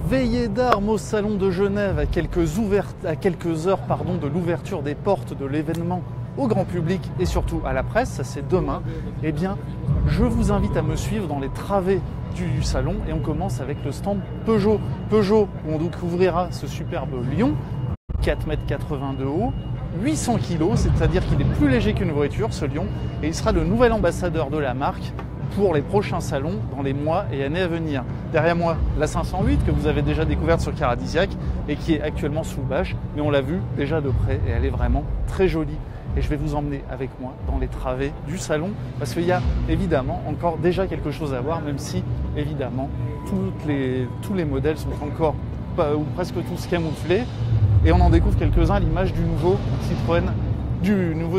Veillée d'armes au Salon de Genève à quelques heures de l'ouverture des portes de l'événement au grand public et surtout à la presse, ça c'est demain, eh bien je vous invite à me suivre dans les travées du salon et on commence avec le stand Peugeot. Peugeot où on découvrira ce superbe Lion, 4,80 m de haut, 800 kg, c'est-à-dire qu'il est plus léger qu'une voiture ce Lion et il sera le nouvel ambassadeur de la marque pour les prochains salons dans les mois et années à venir. Derrière moi, la 508 que vous avez déjà découverte sur Caradisiac et qui est actuellement sous bâche, mais on l'a vue déjà de près et elle est vraiment très jolie. Et je vais vous emmener avec moi dans les travées du salon parce qu'il y a évidemment encore déjà quelque chose à voir, même si évidemment tous les modèles sont encore ou presque tous camouflés et on en découvre quelques-uns à l'image du nouveau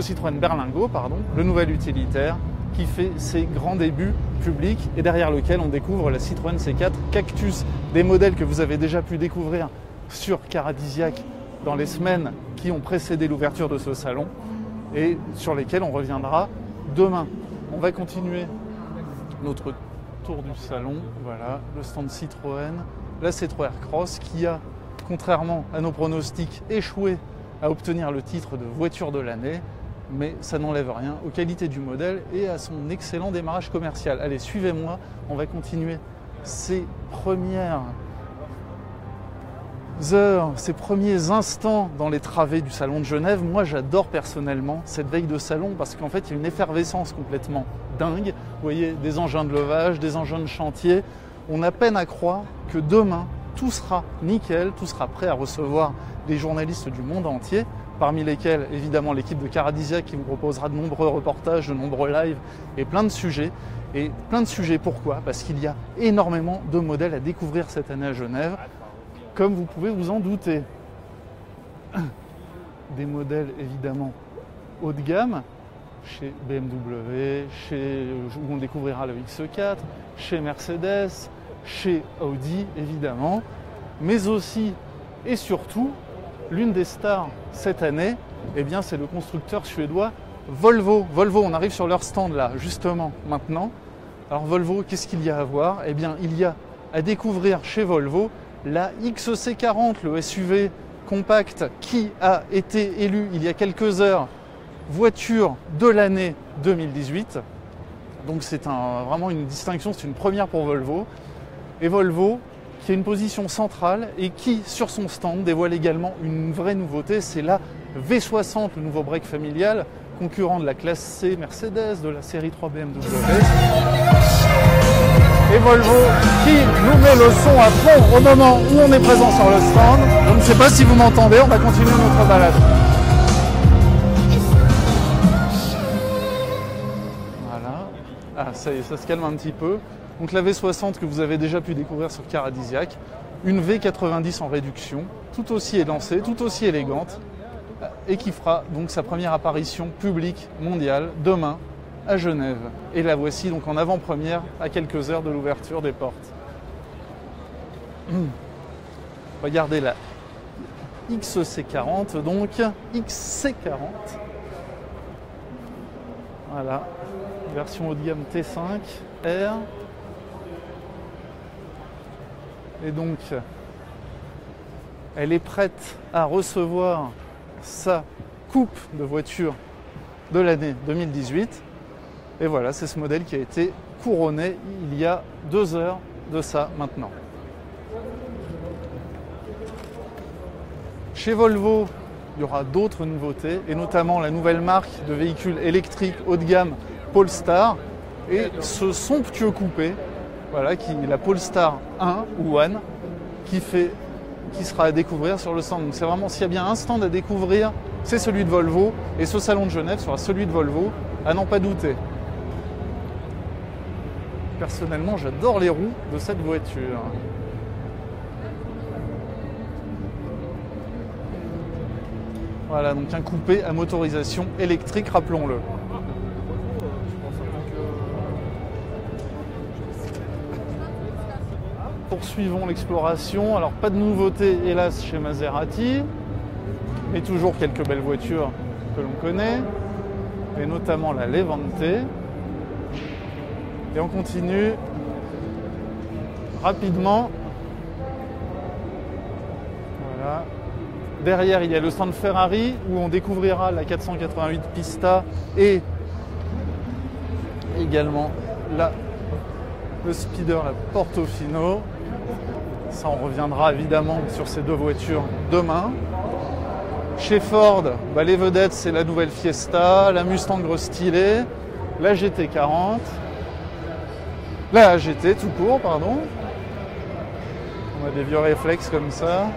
Citroën Berlingo, le nouvel utilitaire qui fait ses grands débuts publics et derrière lequel on découvre la Citroën C4 Cactus, des modèles que vous avez déjà pu découvrir sur Caradisiac dans les semaines qui ont précédé l'ouverture de ce salon et sur lesquels on reviendra demain. On va continuer notre tour du salon. Voilà, le stand Citroën, la C3 Aircross qui a, contrairement à nos pronostics, échoué à obtenir le titre de voiture de l'année. Mais ça n'enlève rien aux qualités du modèle et à son excellent démarrage commercial. Allez, suivez-moi, on va continuer ces premières heures, ces premiers instants dans les travées du salon de Genève. Moi, j'adore personnellement cette veille de salon parce qu'en fait, il y a une effervescence complètement dingue. Vous voyez, des engins de levage, des engins de chantier. On a peine à croire que demain, tout sera nickel, tout sera prêt à recevoir des journalistes du monde entier, parmi lesquels, évidemment, l'équipe de Caradisiac qui vous proposera de nombreux reportages, de nombreux lives et plein de sujets. Et plein de sujets, pourquoi? Parce qu'il y a énormément de modèles à découvrir cette année à Genève, comme vous pouvez vous en douter. Des modèles, évidemment, haut de gamme, chez BMW, où on découvrira le X4, chez Mercedes, chez Audi, évidemment, mais aussi et surtout, l'une des stars cette année, eh bien, c'est le constructeur suédois Volvo. Volvo, on arrive sur leur stand là, justement, maintenant. Alors Volvo, qu'est-ce qu'il y a à voir? Eh bien, il y a à découvrir chez Volvo la XC40, le SUV compact qui a été élu il y a quelques heures voiture de l'année 2018. Donc c'est vraiment une distinction, c'est une première pour Volvo. Et Volvo, qui a une position centrale et qui, sur son stand, dévoile également une vraie nouveauté, c'est la V60, le nouveau break familial, concurrent de la classe C Mercedes, de la série 3 BMW. Et Volvo qui nous met le son à fond au moment où on est présent sur le stand. Je ne sais pas si vous m'entendez, on va continuer notre balade. Voilà. Ah, ça y est, ça se calme un petit peu. Donc la V60 que vous avez déjà pu découvrir sur Caradisiac, une V90 en réduction, tout aussi élancée, tout aussi élégante, et qui fera donc sa première apparition publique mondiale demain à Genève. Et la voici donc en avant-première à quelques heures de l'ouverture des portes. Regardez la XC40, donc XC40. Voilà, version haut de gamme T5 R. Et donc, elle est prête à recevoir sa coupe de voiture de l'année 2018. Et voilà, c'est ce modèle qui a été couronné il y a 2 heures de ça maintenant. Chez Volvo, il y aura d'autres nouveautés, et notamment la nouvelle marque de véhicules électriques haut de gamme Polestar et ce somptueux coupé, voilà, la Polestar 1 ou One, qui sera à découvrir sur le stand. Donc c'est vraiment, s'il y a bien un stand à découvrir, c'est celui de Volvo, et ce salon de Genève sera celui de Volvo, à n'en pas douter. Personnellement, j'adore les roues de cette voiture. Voilà, donc un coupé à motorisation électrique, rappelons-le. Poursuivons l'exploration. Alors, pas de nouveauté, hélas, chez Maserati, mais toujours quelques belles voitures que l'on connaît, et notamment la Levante. Et on continue rapidement Voilà. Derrière, il y a le stand Ferrari où on découvrira la 488 Pista et également le Speeder, la Portofino. Ça, on reviendra évidemment sur ces deux voitures demain. Chez Ford, les vedettes, c'est la nouvelle Fiesta, la Mustang restylée, la GT40, la GT tout court, pardon. On a des vieux réflexes comme ça.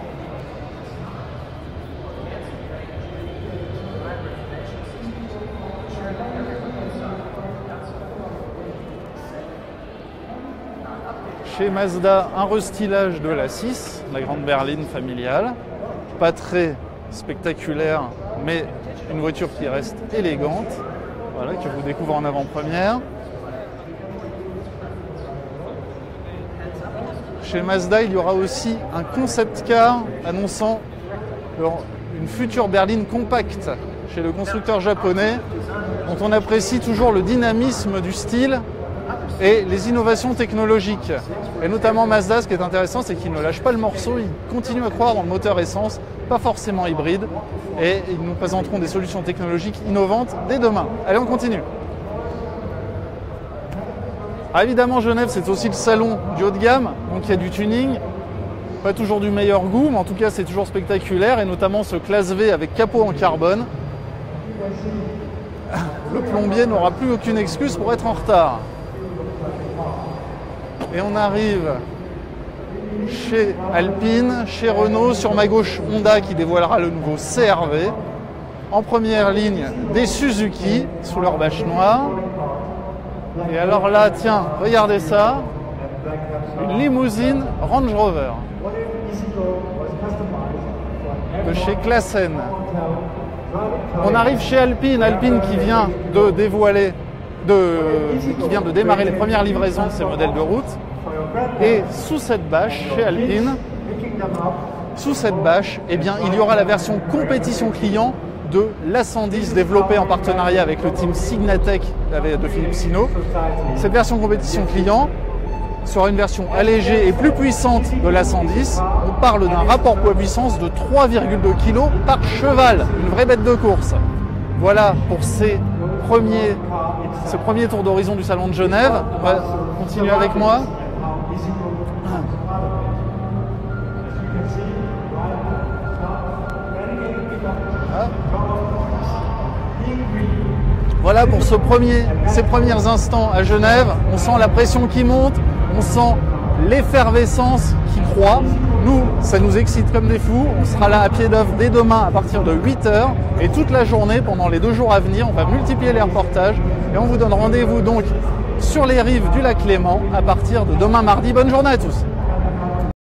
Chez Mazda, un restylage de la 6, la grande berline familiale. Pas très spectaculaire, mais une voiture qui reste élégante. Voilà, que vous découvrez en avant-première. Chez Mazda, il y aura aussi un concept car annonçant une future berline compacte chez le constructeur japonais, dont on apprécie toujours le dynamisme du style et les innovations technologiques. Et notamment Mazda, ce qui est intéressant, c'est qu'il ne lâche pas le morceau, il continue à croire dans le moteur essence, pas forcément hybride, et ils nous présenteront des solutions technologiques innovantes dès demain. Allez, on continue. Ah, évidemment, Genève, c'est aussi le salon du haut de gamme, donc il y a du tuning, pas toujours du meilleur goût, mais en tout cas, c'est toujours spectaculaire, et notamment ce classe V avec capot en carbone. Le plombier n'aura plus aucune excuse pour être en retard. Et on arrive chez Alpine, chez Renault, sur ma gauche Honda qui dévoilera le nouveau CR-V. En première ligne, des Suzuki sous leur bâche noire. Et alors là, tiens, regardez ça, une limousine Range Rover de chez Classen. On arrive chez Alpine, Alpine qui vient de démarrer les premières livraisons de ces modèles de route. Et sous cette bâche, chez Alpine, eh bien, il y aura la version compétition client de l'A110 développée en partenariat avec le team Signatech de Philippe Sino. Cette version compétition client sera une version allégée et plus puissante de l'A110. On parle d'un rapport poids-puissance de 3,2 kg par cheval, une vraie bête de course. Voilà pour ce premier tour d'horizon du Salon de Genève. On va continuer avec moi. Voilà pour ces premiers instants à Genève. On sent la pression qui monte, on sent l'effervescence qui croît. Nous, ça nous excite comme des fous. On sera là à pied d'œuvre dès demain à partir de 8h. Et toute la journée, pendant les 2 jours à venir, on va multiplier les reportages. Et on vous donne rendez-vous donc sur les rives du lac Léman à partir de demain mardi. Bonne journée à tous.